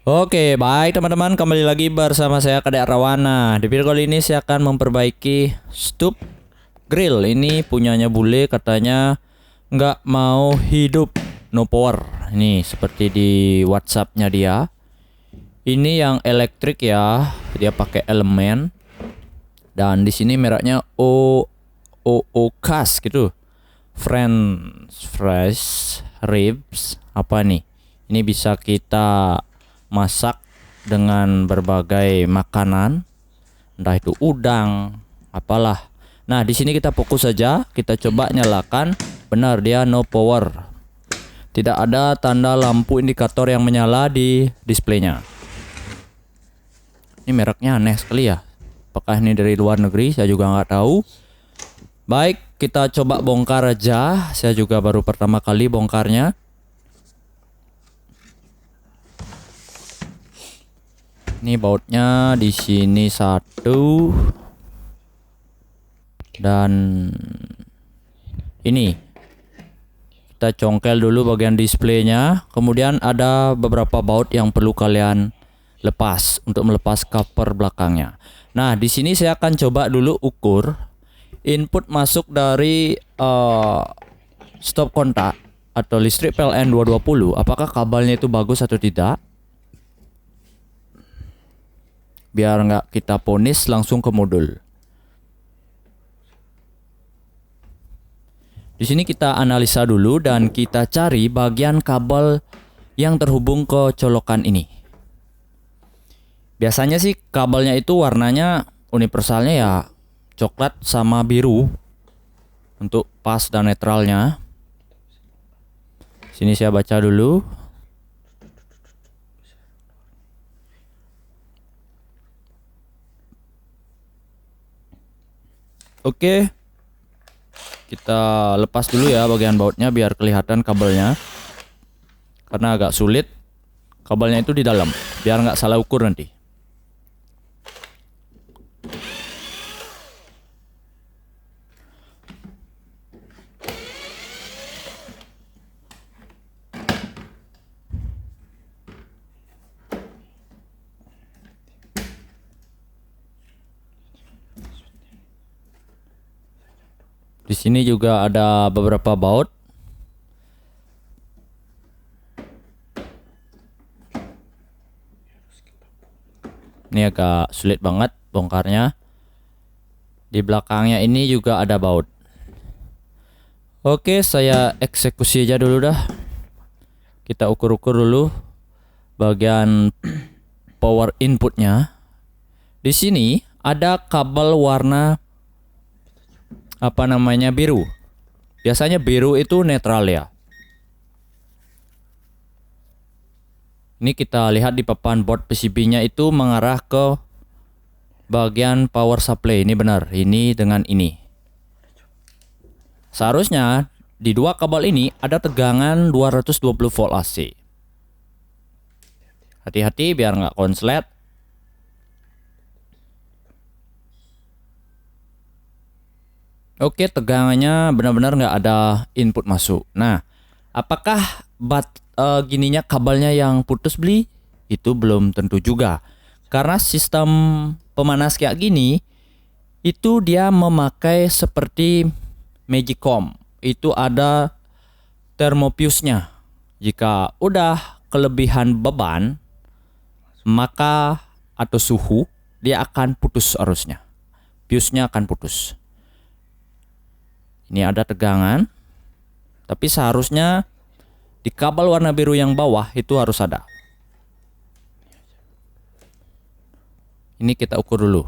Oke, baik teman-teman, kembali lagi bersama saya Kadek Rawana. Di video kali ini saya akan memperbaiki stup grill. Ini punyanya bule, katanya nggak mau hidup, no power. Ini seperti di WhatsAppnya dia. Ini yang elektrik ya, dia pakai elemen. Dan di sini mereknya Okas gitu. French fries, ribs, apa nih? Ini bisa kita masak dengan berbagai makanan, entah itu udang, apalah. Nah, di sini kita fokus saja, kita coba nyalakan. Benar, dia no power. Tidak ada tanda lampu indikator yang menyala di displaynya. Ini mereknya aneh sekali ya. Apakah ini dari luar negeri? Saya juga nggak tahu. Baik, kita coba bongkar aja. Saya juga baru pertama kali bongkarnya. Ini bautnya di sini satu, dan ini kita congkel dulu bagian displaynya. Kemudian ada beberapa baut yang perlu kalian lepas untuk melepas cover belakangnya. Nah, di sini saya akan coba dulu ukur input masuk dari stop kontak atau listrik PLN 220. Apakah kabelnya itu bagus atau tidak? Biar nggak kita ponis langsung ke modul. Di sini kita analisa dulu dan kita cari bagian kabel yang terhubung ke colokan ini. Biasanya sih kabelnya itu warnanya universalnya ya coklat sama biru untuk pas dan netralnya. Sini saya baca dulu. Oke, kita lepas dulu ya bagian bautnya biar kelihatan kabelnya, karena agak sulit. Kabelnya itu di dalam, biar nggak salah ukur nanti. Di sini juga ada beberapa baut. Ini agak sulit banget bongkarnya. Di belakangnya ini juga ada baut. Oke, saya eksekusi aja dulu dah. Kita ukur-ukur dulu bagian power inputnya. Di sini ada kabel warna biru. Biasanya biru itu netral ya. Ini kita lihat di papan board PCB-nya itu mengarah ke bagian power supply. Ini benar, ini dengan ini. Seharusnya di dua kabel ini ada tegangan 220 volt AC. Hati-hati biar nggak konslet. Oke, tegangannya benar-benar nggak ada input masuk. Nah, apakah gininya kabelnya yang putus beli? Itu belum tentu juga. Karena sistem pemanas kayak gini, itu dia memakai seperti Magicom. Itu ada thermofuse-nya. Jika udah kelebihan beban, maka atau suhu, dia akan putus arusnya. Fuse-nya akan putus. Ini ada tegangan, tapi seharusnya di kabel warna biru yang bawah itu harus ada. Ini kita ukur dulu.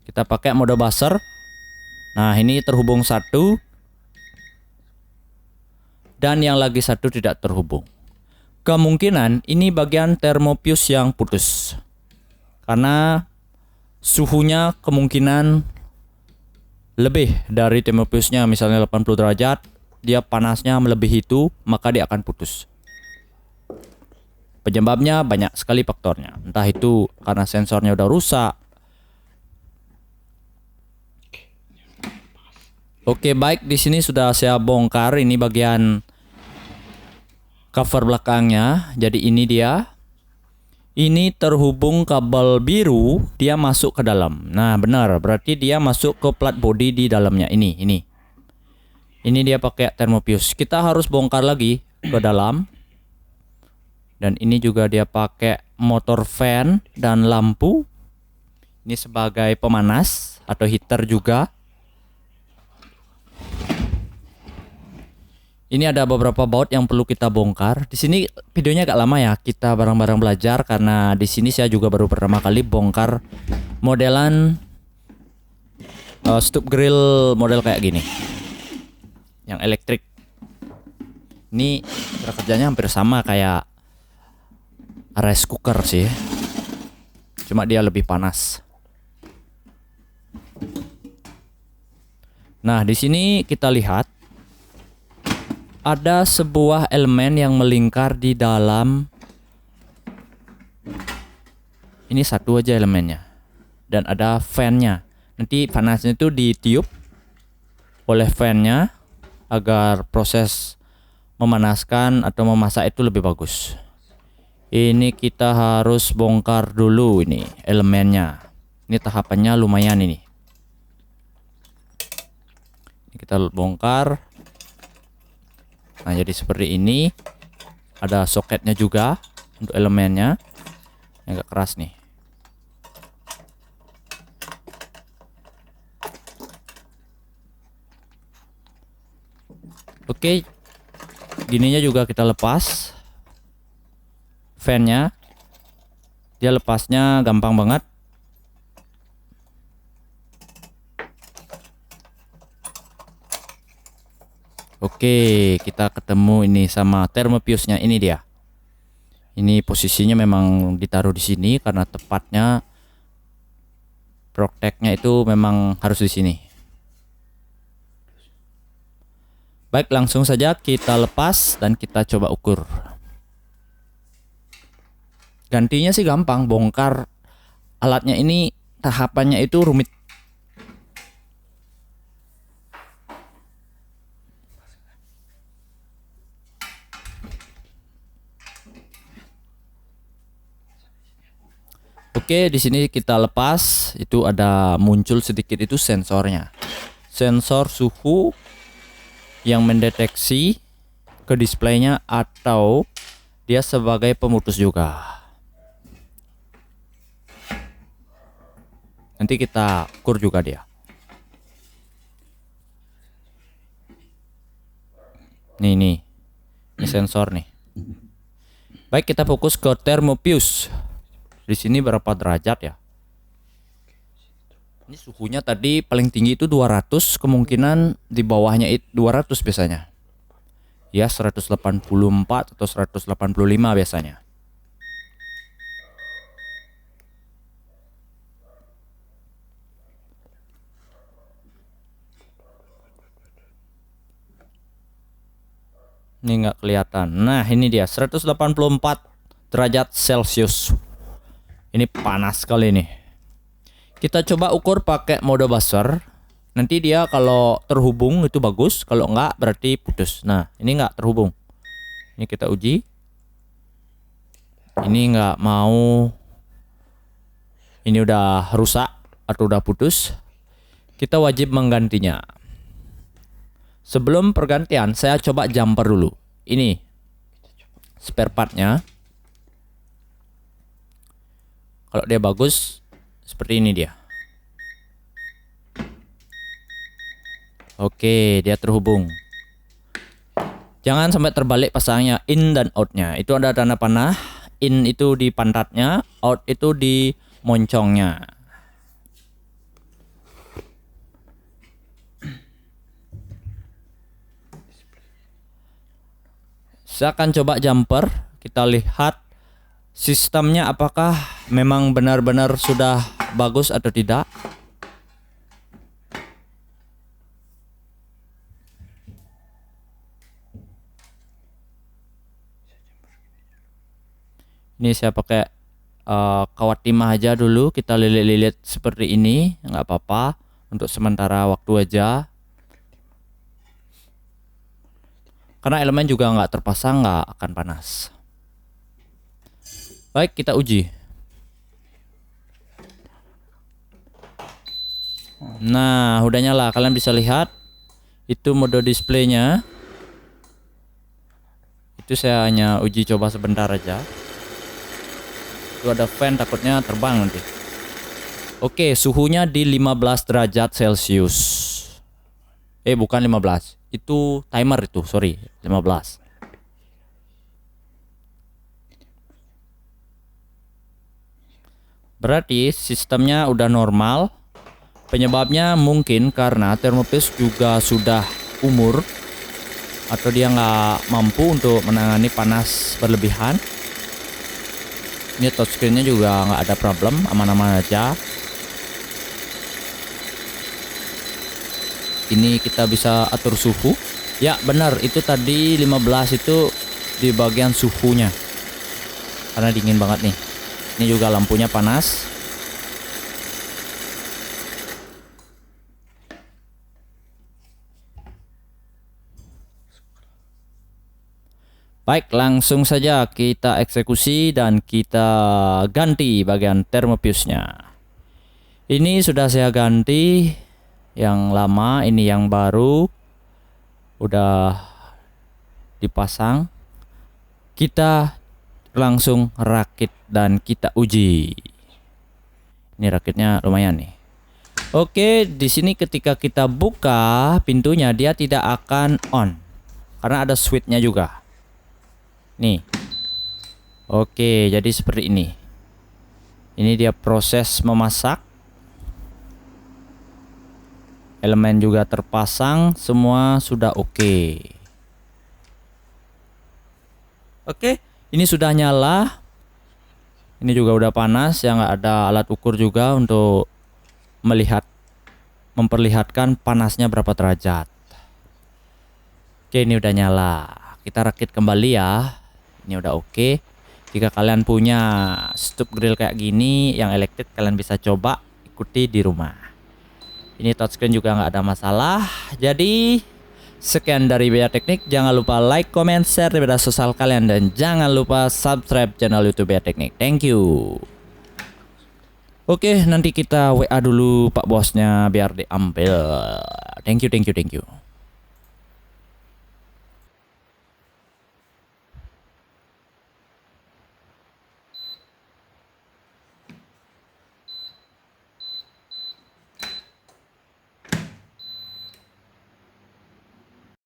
Kita pakai mode buzzer. Nah, ini terhubung satu, dan yang lagi satu tidak terhubung. Kemungkinan ini bagian thermofuse yang putus, karena suhunya kemungkinan lebih dari thermofuse-nya, misalnya 80 derajat, dia panasnya melebihi itu, maka dia akan putus. Penyebabnya banyak sekali faktornya. Entah itu karena sensornya udah rusak. Oke, baik, di sini sudah saya bongkar ini bagian cover belakangnya. Jadi ini dia. Ini terhubung kabel biru, dia masuk ke dalam. Nah, benar, berarti dia masuk ke plat body di dalamnya. Ini dia pakai thermopius. Kita harus bongkar lagi ke dalam. Dan ini juga dia pakai motor fan dan lampu. Ini sebagai pemanas atau heater juga. Ini ada beberapa baut yang perlu kita bongkar. Di sini videonya agak lama ya, kita bareng-bareng belajar karena di sini saya juga baru pertama kali bongkar modelan stop grill model kayak gini. Yang elektrik. Ini cara kerjanya hampir sama kayak rice cooker sih. Cuma dia lebih panas. Nah, di sini kita lihat ada sebuah elemen yang melingkar di dalam. Ini satu aja elemennya. Dan ada fan-nya. Nanti panasnya itu ditiup oleh fan-nya agar proses memanaskan atau memasak itu lebih bagus. Ini kita harus bongkar dulu ini elemennya. Ini tahapannya lumayan ini. Ini kita bongkar. Nah, jadi seperti ini. Ada soketnya juga untuk elemennya. Yang agak keras nih. Oke. Gininya juga kita lepas. Fan-nya. Dia lepasnya gampang banget. Oke, kita ketemu ini sama thermopiusnya. Ini dia. Ini posisinya memang ditaruh di sini karena tepatnya protectnya itu memang harus di sini. Baik, langsung saja kita lepas dan kita coba ukur. Gantinya sih gampang, bongkar alatnya ini tahapannya itu rumit. Oke, di sini kita lepas, itu ada muncul sedikit itu sensornya. Sensor suhu yang mendeteksi ke displaynya atau dia sebagai pemutus juga. Nanti kita ukur juga dia. Nih. Ini sensor nih. Baik, kita fokus ke thermopius. Di sini berapa derajat ya? Ini suhunya tadi paling tinggi itu 200, kemungkinan di bawahnya itu 200 biasanya. Ya, 184 atau 185 biasanya. Ini nggak kelihatan. Nah, ini dia 184 derajat Celcius. Ini panas sekali nih. Kita coba ukur pakai mode buzzer. Nanti dia kalau terhubung itu bagus, kalau enggak berarti putus. Nah, ini enggak terhubung. Ini kita uji. Ini enggak mau. Ini udah rusak atau udah putus. Kita wajib menggantinya. Sebelum pergantian, saya coba jumper dulu. Ini spare partnya. Kalau dia bagus, seperti ini dia. Oke, dia terhubung. Jangan sampai terbalik pasangnya in dan outnya. Itu ada tanda panah. In itu di pantatnya, out itu di moncongnya. Saya akan coba jumper. Kita lihat sistemnya apakah memang benar-benar sudah bagus atau tidak. Ini saya pakai kawat timah aja dulu. Kita lilit-lilit seperti ini, nggak apa-apa. Untuk sementara waktu aja. Karena elemen juga nggak terpasang, nggak akan panas. Baik, kita uji. Nah, udah nyala. Kalian bisa lihat itu mode displaynya. Itu saya hanya uji coba sebentar aja. Itu ada fan, takutnya terbang nanti. Oke, suhunya di 15 derajat Celcius. Bukan 15. Itu timer itu, sorry, 15. Berarti sistemnya udah normal. Penyebabnya mungkin karena Thermofuse juga sudah umur, atau dia nggak mampu untuk menangani panas berlebihan. Ini touchscreennya juga nggak ada problem, aman-aman aja. Ini kita bisa atur suhu. Ya benar, itu tadi 15 itu di bagian suhunya, karena dingin banget nih. Ini juga lampunya panas. Baik, langsung saja kita eksekusi dan kita ganti bagian Thermofuse-nya. Ini sudah saya ganti yang lama, ini yang baru udah dipasang. Kita langsung rakit dan kita uji. Ini rakitnya lumayan nih. Oke, di sini ketika kita buka pintunya dia tidak akan on karena ada switchnya juga. Nih. Oke, jadi seperti ini. Ini dia proses memasak. Elemen juga terpasang, semua sudah oke. Oke, ini sudah nyala. Ini juga udah panas, ya nggak ada alat ukur juga untuk memperlihatkan panasnya berapa derajat. Oke, ini udah nyala. Kita rakit kembali ya. Ini udah oke. Jika kalian punya stop grill kayak gini yang elektrik, kalian bisa coba ikuti di rumah. Ini touchscreen juga nggak ada masalah. Jadi sekian dari Bea Teknik. Jangan lupa like, comment, share di media sosial kalian, dan jangan lupa subscribe channel YouTube Bea Teknik. Thank you. Oke, nanti kita WA dulu Pak Bosnya biar diambil. Thank you.